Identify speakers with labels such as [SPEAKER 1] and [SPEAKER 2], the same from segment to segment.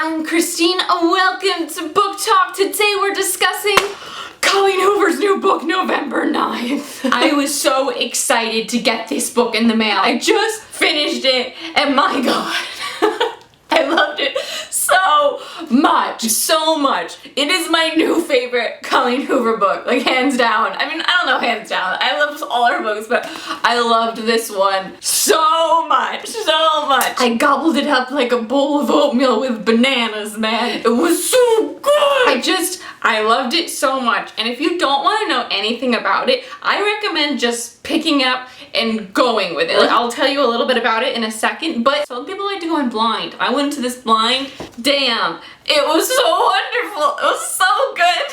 [SPEAKER 1] I'm Christine. Welcome to Book Talk. Today we're discussing Colleen Hoover's new book, November 9th. I was so excited to get this book in the mail. I just finished it and my god, I loved it so much. So much. It is my new favorite Colleen Hoover book, like hands down. I mean, I don't know hands down. I love all her books, but I loved this one so much, so much. I gobbled it up like a bowl of oatmeal with bananas, man. It was so good. I loved it so much. And if you don't want to know anything about it, I recommend just picking up and going with it. Like, I'll tell you a little bit about it in a second, but some people like to go in blind. I went into this blind. Damn, it was so wonderful. It was so good.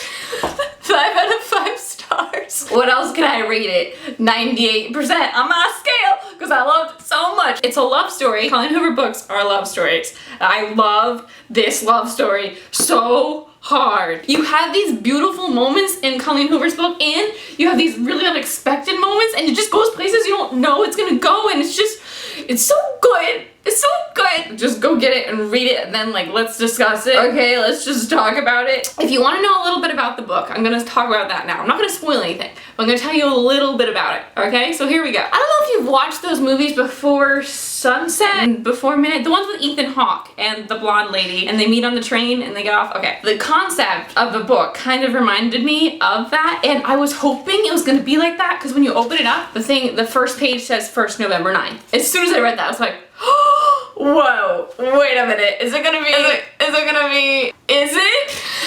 [SPEAKER 1] 5 out of 5 stars. What else can I rate it? 98% on my scale because I loved it so much. It's a love story. Colleen Hoover books are love stories. I love this love story so hard. You have these beautiful moments in Colleen Hoover's book and you have these really unexpected moments and it just goes places you don't know it's gonna go, and it's so good. It's so good. Just go get it and read it and then let's discuss it. Okay, let's just talk about it. If you want to know a little bit about the book, I'm gonna talk about that now. I'm not gonna spoil anything, but I'm gonna tell you a little bit about it. Okay, so here we go. I don't know if you've watched those movies Before Sunset and Before Midnight, the ones with Ethan Hawke and the blonde lady, and they meet on the train and they get off. Okay, the concept of the book kind of reminded me of that, and I was hoping it was gonna be like that because when you open it up, the first page says 1st November 9th. As soon as I read that, I was like, whoa, wait a minute, is it?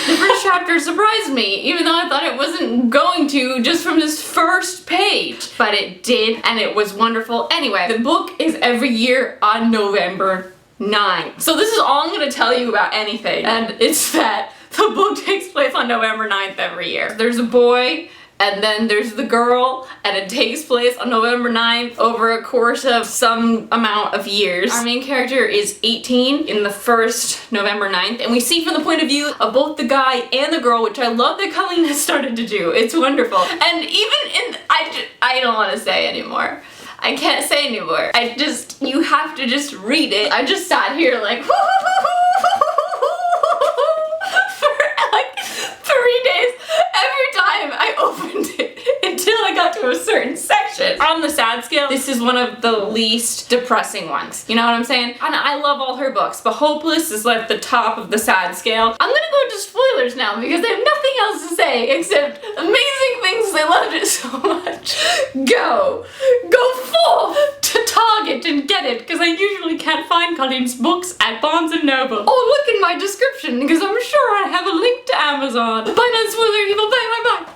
[SPEAKER 1] The first chapter surprised me, even though I thought it wasn't going to just from this first page. But it did, and it was wonderful. Anyway, the book is every year on November 9th. So this is all I'm gonna tell you about anything, and it's that the book takes place on November 9th every year. There's a boy, and then there's the girl, and it takes place on November 9th over a course of some amount of years. Our main character is 18 in the first November 9th, and we see from the point of view of both the guy and the girl, which I love that Colleen has started to do. It's wonderful. And even I don't want to say anymore. I can't say anymore. You have to just read it. I just sat here like, for like 3 days. Every time I opened it until I got to a certain section. On the sad scale, this is one of the least depressing ones. You know what I'm saying? And I love all her books, but Hopeless is like the top of the sad scale. I'm gonna go into spoilers now because I have nothing else to say except amazing things. I loved it so much. Go full to Target and get it because I usually can't find Colleen's books at Barnes & Noble. Oh, look in my description because I'm sure I have a link to Amazon. Bye, non spoiler people. Bye.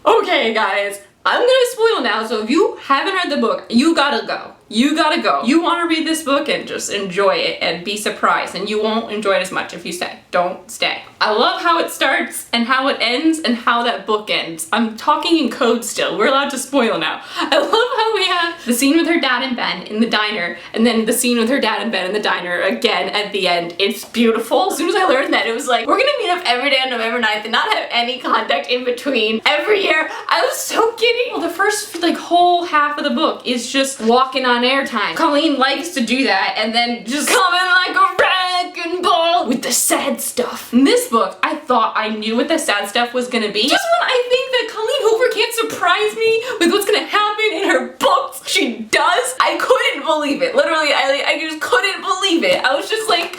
[SPEAKER 1] Okay, guys, I'm gonna spoil now, so if you haven't read the book, you gotta go. You gotta go. You wanna read this book and just enjoy it and be surprised, and you won't enjoy it as much if you stay. Don't stay. I love how it starts and how it ends and how that book ends. I'm talking in code still. We're allowed to spoil now. I love how we have the scene with her dad and Ben in the diner, and then the scene with her dad and Ben in the diner again at the end. It's beautiful. As soon as I learned that, it was like, we're gonna meet up every day on November 9th and not have any contact in between every year. I was so kidding. Well, the first whole half of the book is just walking on airtime. Colleen likes to do that and then just come in like a wrecking ball with the sad stuff. In this book, I thought I knew what the sad stuff was gonna be. Just when I think that Colleen Hoover can't surprise me with what's gonna happen in her books, she does. I couldn't believe it. Literally, I just couldn't believe it. I was just like,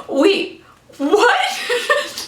[SPEAKER 1] wait, what?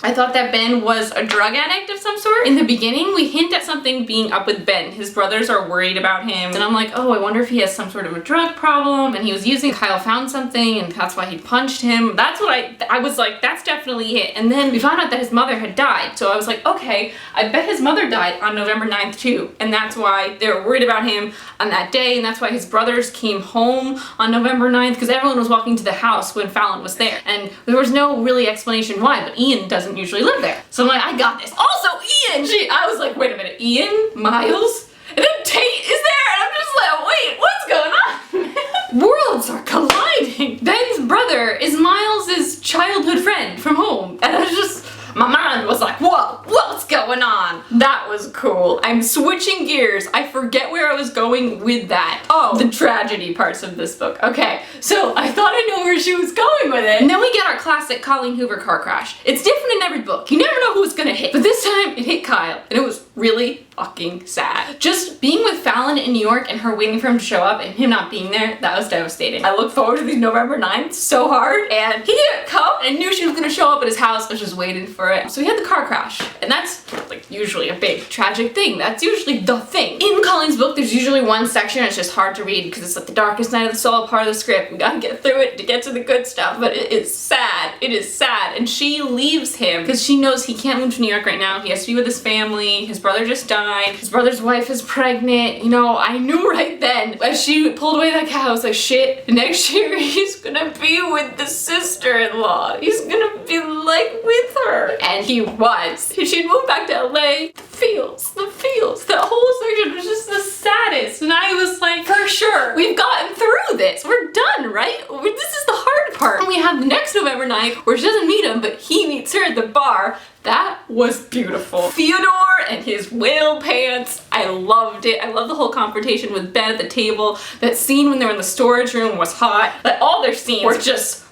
[SPEAKER 1] I thought that Ben was a drug addict of some sort. In the beginning, we hint at something being up with Ben. His brothers are worried about him. And I'm like, oh, I wonder if he has some sort of a drug problem. And he was using, Kyle found something and that's why he punched him. That's what I was like, that's definitely it. And then we found out that his mother had died. So I was like, okay, I bet his mother died on November 9th too. And that's why they were worried about him on that day. And that's why his brothers came home on November 9th because everyone was walking to the house when Fallon was there. And there was no really explanation why, but Ian doesn't usually live there. So I'm like, I got this. Also, Ian! I was like, wait a minute, Ian? Miles? And then Tate is there, and I'm just like, wait, what's going on? Worlds are colliding. Ben's brother is Miles' childhood friend from home. And I was just, my mind was like, whoa, what's going on? That was cool. I'm switching gears. I forget where I was going with that. Oh, the tragedy parts of this book. Okay, so I thought I knew where she was going with it. And then we get our classic Colleen Hoover car crash. It's different in every book. You never know who it's gonna hit. But this time it hit Kyle, and it was really fucking sad. Just being with Fallon in New York and her waiting for him to show up and him not being there, that was devastating. I look forward to these November 9th so hard, and he didn't come, and I knew she was gonna show up at his house. I was just waiting for it. So we had the car crash, and that's like usually a big tragic thing. That's usually the thing. In Colleen's book, there's usually one section it's just hard to read because it's like the darkest night of the soul part of the script. We gotta get through it to get to the good stuff, but it is sad. It is sad. And she leaves him because she knows he can't move to New York right now. He has to be with his family. His brother just died. His brother's wife is pregnant. You know, I knew right then as she pulled away that cow, I was like, shit, next year he's gonna be with the sister-in-law. He's gonna be like with her. And he was. She'd moved back to LA. The feels. That whole section was just the saddest. And I was like, for sure, we've gotten through this. We're done, right? This is the hard part. And we have the next November night where she doesn't meet him, but he meets her at the bar. That was beautiful. Theodore and his whale pants. I loved it. I love the whole confrontation with Ben at the table. That scene when they were in the storage room was hot. Like all their scenes were just,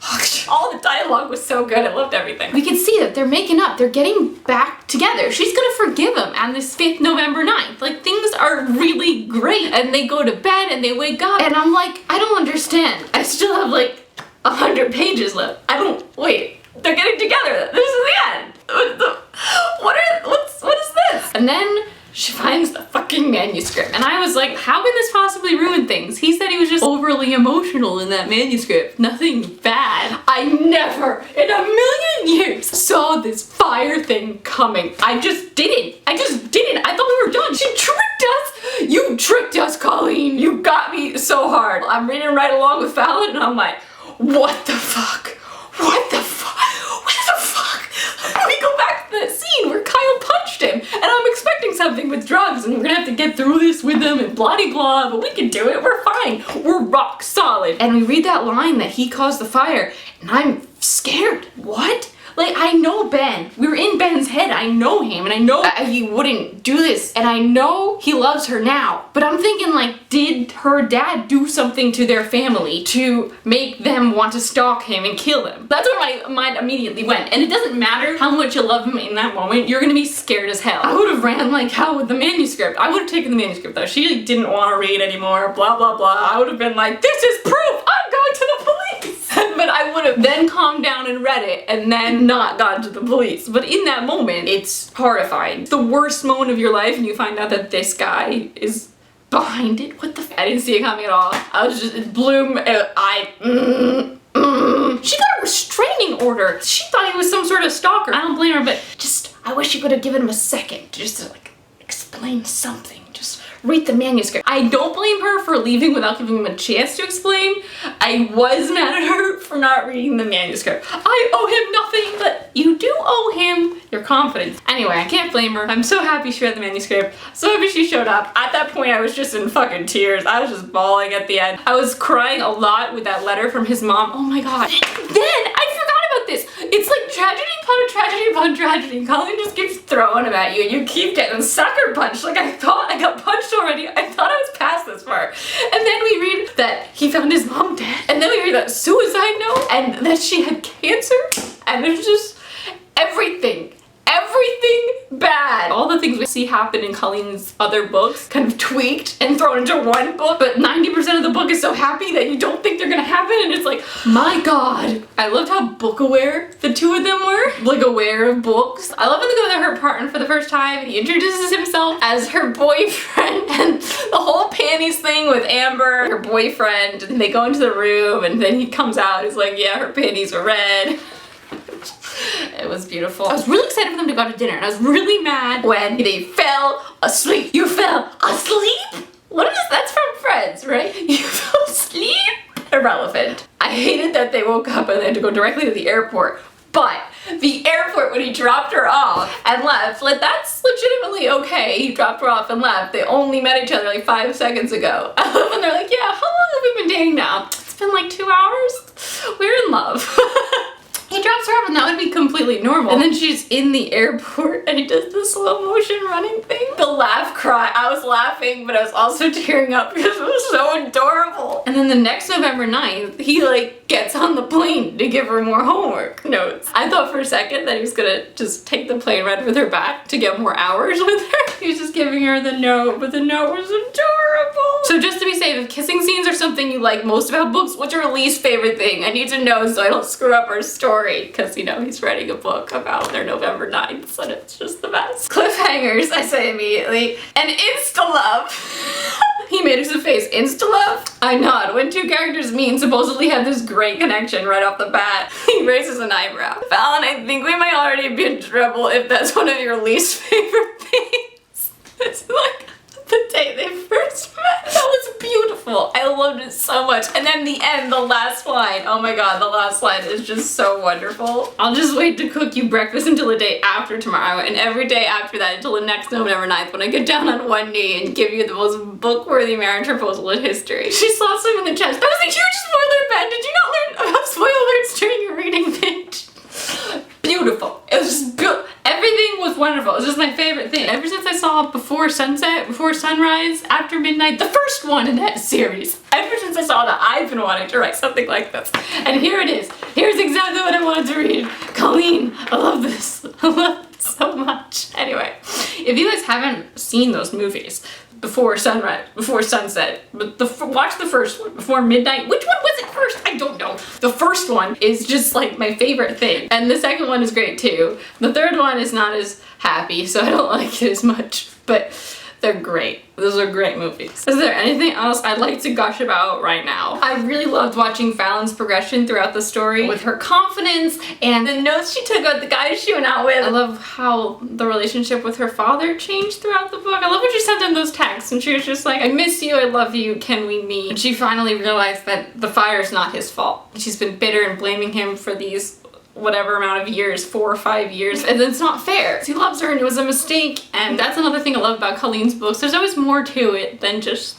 [SPEAKER 1] all the dialogue was so good. I loved everything. We can see that they're making up. They're getting back together. She's gonna forgive him on this 5th November 9th. Like things are really great. And they go to bed and they wake up and I'm like, I don't understand. I still have like 100 pages left. Wait. They're getting together. This is the end. What is this? And then she finds the fucking manuscript. And I was like, how can this possibly ruin things? He said he was just overly emotional in that manuscript. Nothing bad. I never in a million years saw this fire thing coming. I just didn't. I thought we were done. She tricked us. You tricked us, Colleen. You got me so hard. I'm reading right along with Fallon and I'm like, what the fuck? What the fuck? We go back to the scene where Kyle punched him and I'm expecting something with drugs and we're gonna have to get through this with him and blah de blah, but we can do it, we're fine, we're rock solid. And we read that line that he caused the fire and I'm scared. What? Like, I know Ben. We were in Ben's head. I know him and I know he wouldn't do this and I know he loves her now. But I'm thinking like, did her dad do something to their family to make them want to stalk him and kill him? That's where my mind immediately went. And it doesn't matter how much you love him in that moment, you're gonna be scared as hell. I would have ran like hell with the manuscript. I would have taken the manuscript though. She didn't want to read anymore, blah, blah, blah. I would have been like, this is proof, I'm going to the police. But I would have then calmed down and read it and then not gone to the police. But in that moment, it's horrifying. It's the worst moment of your life and you find out that this guy is behind it. What the f? I didn't see it coming at all. I was just, it blew me. She got a restraining order. She thought he was some sort of stalker. I don't blame her, but just, I wish she could have given him a second just to like explain something. Just read the manuscript. I don't blame her for leaving without giving him a chance to explain. I was mad at her for not reading the manuscript. I owe him nothing, but you do owe him your confidence. Anyway, I can't blame her. I'm so happy she read the manuscript. So happy she showed up. At that point, I was just in fucking tears. I was just bawling at the end. I was crying a lot with that letter from his mom. Oh my god. Then, I forgot about this. It's like tragedy upon tragedy upon tragedy. Colleen just keeps throwing them at you and you keep getting sucker punched. Like I thought I got punched already. I thought I was past this part. And then we read that he found his mom dead. And then we read that suicide note and that she had cancer. And there's just everything bad. All the things we see happen in Colleen's other books kind of tweaked and thrown into one book, but 90% of the book is so happy that you don't think they're gonna happen and it's like, my god. I loved how book aware the two of them were. Like aware of books. I love when they go to her apartment for the first time and he introduces himself as her boyfriend and the whole panties thing with Amber, her boyfriend, and they go into the room and then he comes out, he's like, yeah, her panties are red. It was beautiful. I was really excited for them to go to dinner and I was really mad when they fell asleep. You fell asleep? What is this? That's from Friends, right? You fell asleep? Irrelevant. I hated that they woke up and they had to go directly to the airport. But the airport when he dropped her off and left, like that's legitimately okay. He dropped her off and left. They only met each other like 5 seconds ago. And they're like, yeah, how long have we been dating now? It's been like 2 hours. We're in love. He drops her off and that would be completely completely normal. And then she's in the airport and he does the slow motion running thing. The laugh cry. I was laughing, but I was also tearing up because it was so adorable. And then the next November 9th, he like gets on the plane to give her more homework notes. I thought for a second that he was gonna just take the plane ride with her back to get more hours with her. He was just giving her the note, but the note was adorable. So just to be safe, if kissing scenes are something you like most about books, what's your least favorite thing? I need to know so I don't screw up our story, because you know he's writing a book about their November 9th and it's just the best. Cliffhangers, I say immediately. And insta-love. He made us a face. Insta-love? I nod. When two characters meet and supposedly have this great connection right off the bat, he raises an eyebrow. Fallon, I think we might already be in trouble if that's one of your least favorite things. It's like the day they first met. That was beautiful. I loved it so much. And then the end, the last line. Oh my god, the last line is just so wonderful. I'll just wait to cook you breakfast until the day after tomorrow, and every day after that until the next November 9th when I get down on one knee and give you the most book-worthy marriage proposal in history. She slaps him in the chest. That was a huge spoiler, Ben. Did you not learn about spoilers during your reading binge? Beautiful. It was just beautiful. Everything was wonderful. It was just my favorite thing. Ever since I saw Before Sunset, Before Sunrise, After Midnight, the first one in that series. Ever since I saw that, I've been wanting to write something like this. And here it is. Here's exactly what I wanted to read. Colleen, I love this. I love it so much. Anyway, if you guys haven't seen those movies, Before Sunrise, Before Sunset, but watch the first one, Before Midnight. Which one was it first? I don't know. The first one is just like my favorite thing. And the second one is great too. The third one is not as happy, so I don't like it as much, but they're great. Those are great movies. Is there anything else I'd like to gush about right now? I really loved watching Fallon's progression throughout the story with her confidence and the notes she took out the guys she went out with. I love how the relationship with her father changed throughout the book. I love when she sent him those texts and she was just like, I miss you, I love you, can we meet? And she finally realized that the fire's not his fault. She's been bitter and blaming him for these whatever amount of years, 4 or 5 years, and it's not fair. He loves her and it was a mistake, and that's another thing I love about Colleen's books. There's always more to it than just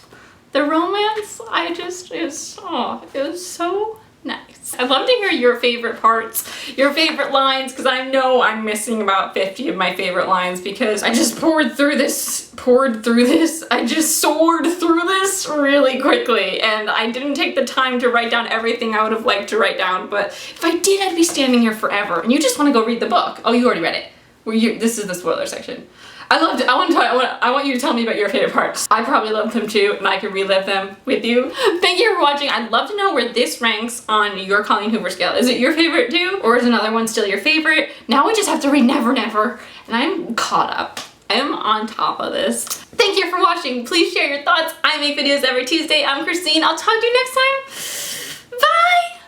[SPEAKER 1] the romance. It was so nice. I'd love to hear your favorite parts, your favorite lines, because I know I'm missing about 50 of my favorite lines because I just poured through this, I just soared through this really quickly, and I didn't take the time to write down everything I would have liked to write down, but if I did, I'd be standing here forever, and you just want to go read the book. Oh, you already read it. This is the spoiler section. I loved it. I want you to tell me about your favorite parts. I probably loved them too, and I can relive them with you. Thank you for watching. I'd love to know where this ranks on your Colleen Hoover scale. Is it your favorite too? Or is another one still your favorite? Now we just have to read Never Never, and I'm caught up. I am on top of this. Thank you for watching. Please share your thoughts. I make videos every Tuesday. I'm Christine. I'll talk to you next time. Bye!